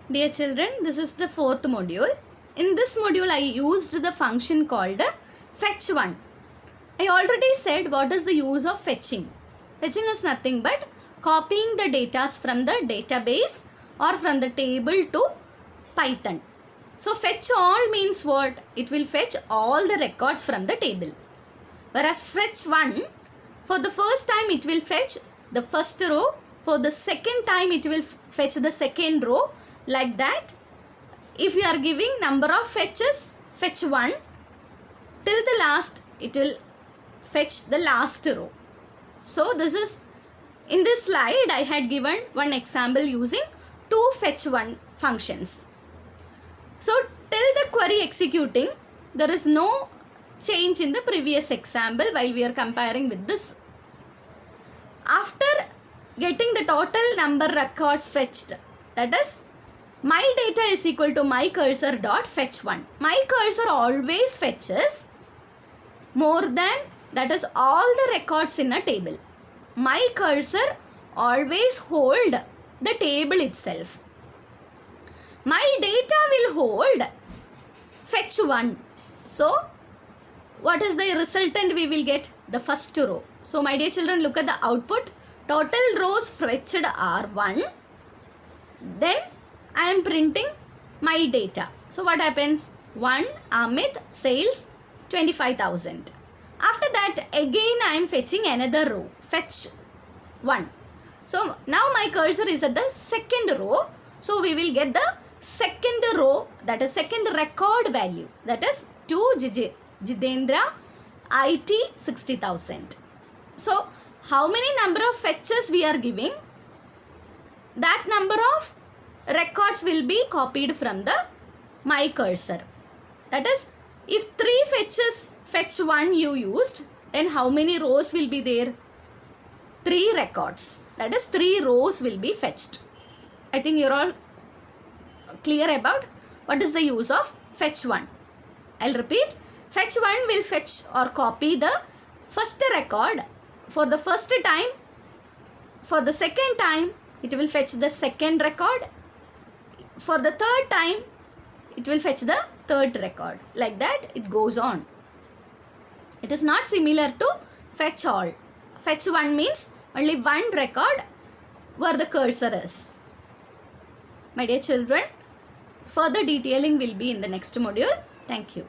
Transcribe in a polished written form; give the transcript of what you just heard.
Dear children, this is the fourth module. In this module, I used the function called fetch1. I already said what is the use of fetching. Fetching is nothing but copying the data from the database or from the table to Python. So fetch all means what? It will fetch all the records from the table. Whereas fetch1, for the first time it will fetch the first row. For the second time it will fetch the second row. Like that, if you are giving number of fetches, fetch 1 till the last, it will fetch the last row. So this is, in this slide I had given one example using two fetch 1 functions. So till the query executing, there is no change in the previous example while we are comparing with this. After getting the total number records fetched, that is my data is equal to my cursor dot fetch 1. My cursor always fetches more than, that is, all the records in a table. My cursor always hold the table itself. My data will hold fetch 1. So what is the resultant we will get? The first row. So my dear children, look at the output. Total rows fetched are 1. Then I am printing my data. So what happens? 1 Amit sales 25,000. After that again I am fetching another row. Fetch 1. So now my cursor is at the second row. So we will get the second row, that is second record value. That is 2 Jitendra IT 60,000. So how many number of fetches we are giving? That number of records will be copied from the my cursor. That is, if 3 fetches fetch 1 you used, then how many rows will be there? 3 records. That is 3 rows will be fetched. I think you're all clear about what is the use of fetch 1. I'll repeat. Fetch 1 will fetch or copy the first record for the first time. For the second time it will fetch the second record. For the third time, it will fetch the third record. Like that, it goes on. It is not similar to fetch all. Fetch 1 means only one record where the cursor is. My dear children, further detailing will be in the next module. Thank you.